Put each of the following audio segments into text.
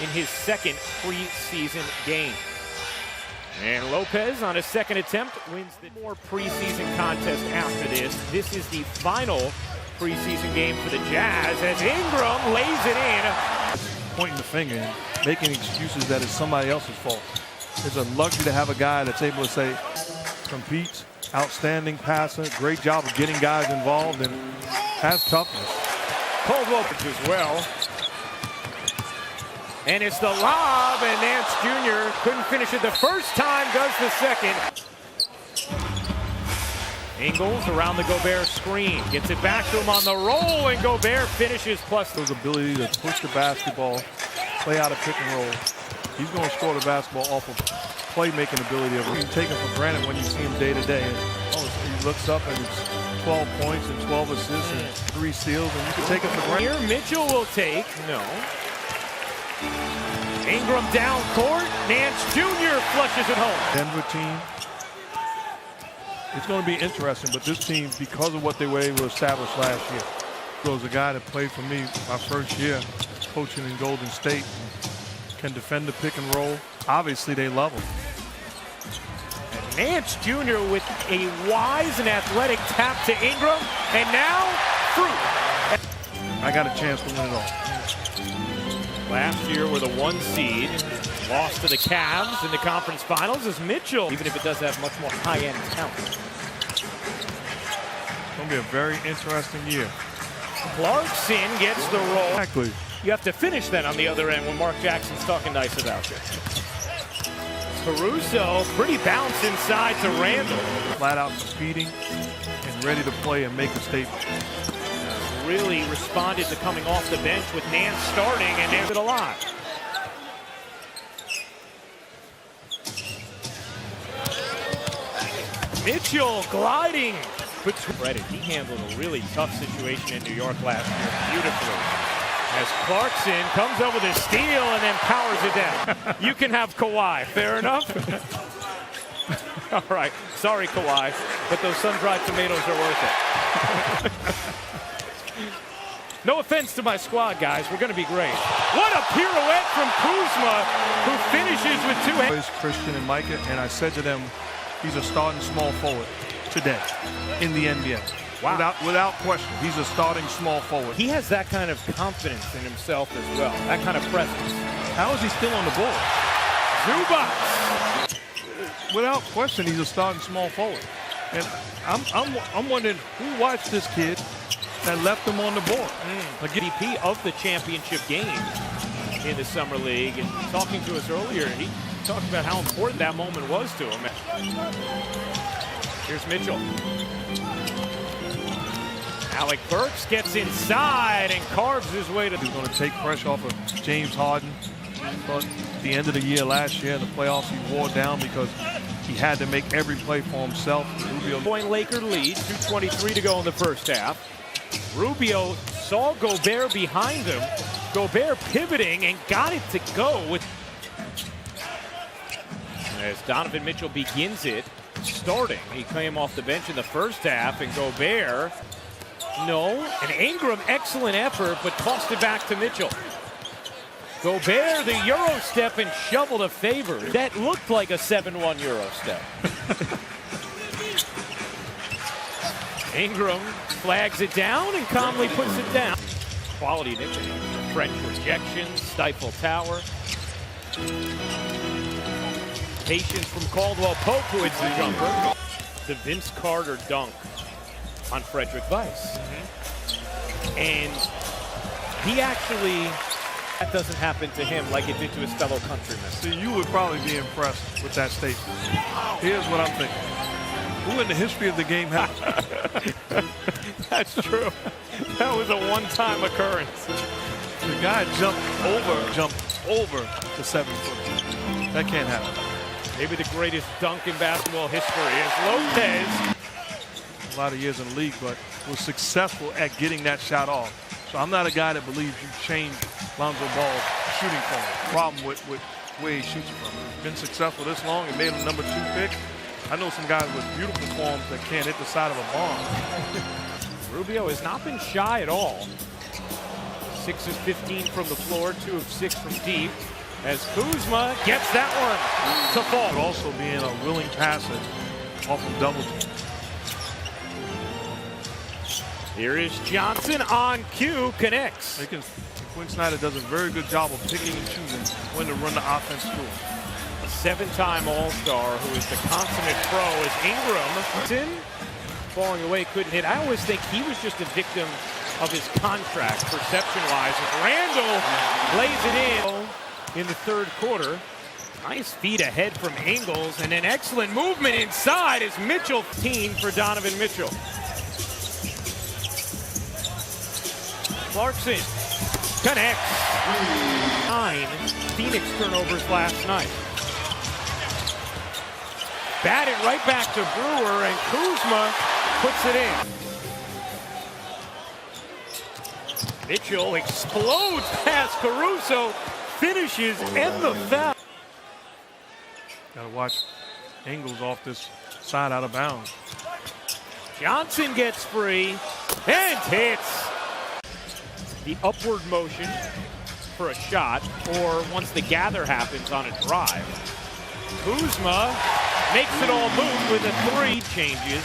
in his second preseason game. And Lopez on his second attempt wins the more preseason contest after this. This is the final preseason game for the Jazz as Ingram lays it in. Pointing the finger and making excuses that it's somebody else's fault. It's a luxury to have a guy that's able to say, competes, outstanding passer, great job of getting guys involved, and has toughness. Caldwell as well. And it's the lob, and Nance Jr. couldn't finish it the first time, does the second. Ingles around the Gobert screen, gets it back to him on the roll, and Gobert finishes plus. His ability to push the basketball, play out a pick and roll. He's going to score the basketball off of playmaking ability of him. You take him for granted when you see him day to day. He looks up and it's 12 points and 12 assists and 3 steals, and you can take it for granted. Here, Mitchell will take, no. Ingram down court, Nance Jr. flushes it home. Denver team, it's going to be interesting, but this team, because of what they were able to establish last year, there was a guy that played for me my first year coaching in Golden State, can defend the pick and roll. Obviously, they love him. And Nance Jr. with a wise and athletic tap to Ingram, and now Fruit. I got a chance to win it all. Last year were the 1 seed, lost to the Cavs in the conference finals as Mitchell, even if it does have much more high-end talent. It's going to be a very interesting year. Clarkson gets the roll. Exactly. You have to finish that on the other end when Mark Jackson's talking nice about you. Caruso, pretty bounce inside to Randall. Flat out competing and ready to play and make a statement. Really responded to coming off the bench with Nance starting, and there's it a lot. Mitchell gliding. But credit, he handled a really tough situation in New York last year beautifully. As Clarkson comes over the steal and then powers it down. You can have Kawhi, fair enough? All right, sorry Kawhi, but those sun-dried tomatoes are worth it. No offense to my squad, guys. We're going to be great. What a pirouette from Kuzma, who finishes with 2 hands. Christian and Micah, and I said to them, he's a starting small forward today in the NBA. Wow. Without question, he's a starting small forward. He has that kind of confidence in himself as well, that kind of presence. How is he still on the board? Zubac. Without question, he's a starting small forward. And I'm wondering who watched this kid that left him on the board. Like MVP of the championship game in the Summer League, and talking to us earlier, he talked about how important that moment was to him. Here's Mitchell. Alec Burks gets inside and carves his way to. He's going to take pressure off of James Harden. But at the end of the year last year, in the playoffs, he wore down because he had to make every play for himself. Point Laker lead, 2:23 to go in the first half. Rubio saw Gobert behind him. Gobert pivoting and got it to go with. As Donovan Mitchell begins it, starting. He came off the bench in the first half, and Gobert, no. And Ingram, excellent effort, but tossed it back to Mitchell. Gobert, the Euro step, and shoveled a favor. That looked like a 7-1 Euro step. Ingram flags it down and calmly puts it down. Quality nickname. French rejection, stifle tower. Patience from Caldwell Pope, who hits the jumper. The Vince Carter dunk on Frederick Weiss. And he actually, that doesn't happen to him like it did to his fellow countrymen. See, you would probably be impressed with that statement. Here's what I'm thinking. Who in the history of the game has? That's true. That was a one-time occurrence. The guy jumped over the 7 foot. That can't happen. Maybe the greatest dunk in basketball history is Lopez. A lot of years in the league, but was successful at getting that shot off. So I'm not a guy that believes you change Lonzo Ball's shooting form. Problem with where he shoots from. He's been successful this long and made him number 2 pick. I know some guys with beautiful forms that can't hit the side of a bomb. Rubio has not been shy at all. 6 of 15 from the floor, 2 of 6 from deep. As Kuzma gets that one to fall. But also being a willing passer off of double. Here is Johnson on cue, connects. Quinn Snyder does a very good job of picking and choosing when to run the offense through. A 7-time All-Star who is the consummate pro is Ingram. Falling away, couldn't hit. I always think he was just a victim of his contract, perception-wise. Randall lays it in the third quarter. Nice feed ahead from Ingles, and an excellent movement inside as Mitchell. 15 for Donovan Mitchell. Clarkson connects. 9 Phoenix turnovers last night. Batted right back to Brewer, and Kuzma puts it in. Mitchell explodes past Caruso, finishes, and the foul. Got to watch Ingles off this side out of bounds. Johnson gets free and hits. The upward motion for a shot, or once the gather happens on a drive. Kuzma makes it all move with a 3. Changes.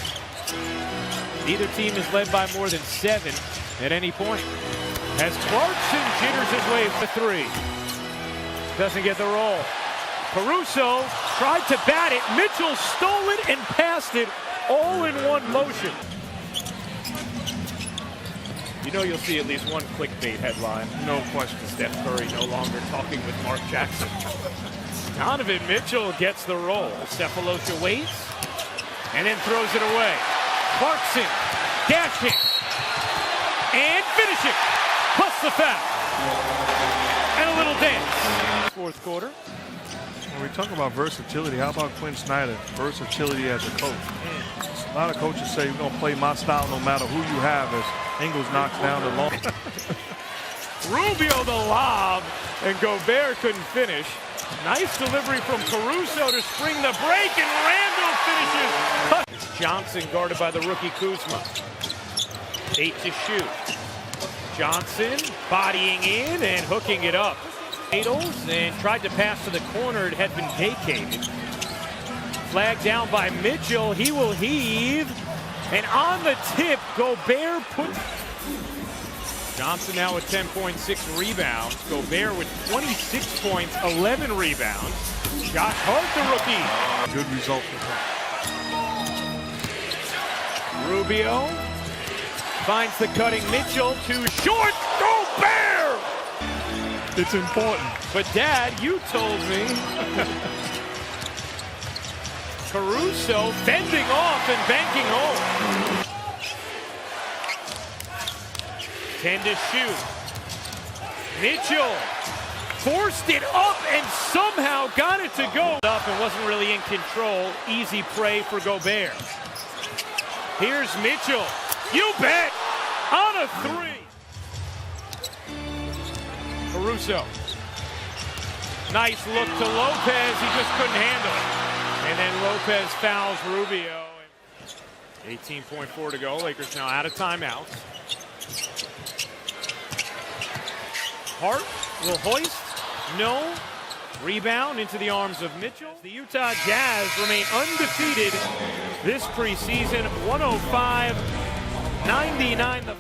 Neither team is led by more than 7 at any point. As Clarkson jitters his way for 3. Doesn't get the roll. Caruso tried to bat it. Mitchell stole it and passed it all in one motion. You know you'll see at least one clickbait headline. No question. Steph Curry no longer talking with Mark Jackson. Donovan Mitchell gets the roll. Cephalosha waits and then throws it away. Clarkson dashing and finishing, plus the foul. And a little dance. Fourth quarter. When we talk about versatility, how about Quinn Snyder? Versatility as a coach. A lot of coaches say we're going to play my style no matter who you have, as Ingles knocks down the long. Rubio the lob, and Gobert couldn't finish. Nice delivery from Caruso to spring the break, and Randall finishes. Johnson guarded by the rookie Kuzma. 8 to shoot. Johnson bodying in and hooking it up. And tried to pass to the corner. It had been vacated. Flag down by Mitchell. He will heave. And on the tip, Gobert puts. Johnson now with 10.6 rebounds. Gobert with 26 points, 11 rebounds. Josh Hart, the rookie. Good result for him. Rubio finds the cutting Mitchell. Too short. Gobert! It's important. But Dad, you told me. Caruso fending off and banking home. 10 to shoot. Mitchell forced it up and somehow got it to go. Up and wasn't really in control. Easy prey for Gobert. Here's Mitchell. You bet! On a 3. Caruso. Nice look to Lopez. He just couldn't handle it. And then Lopez fouls Rubio. 18.4 to go. Lakers now out of timeouts. Hart will hoist. No. Rebound into the arms of Mitchell. The Utah Jazz remain undefeated this preseason. 105-99.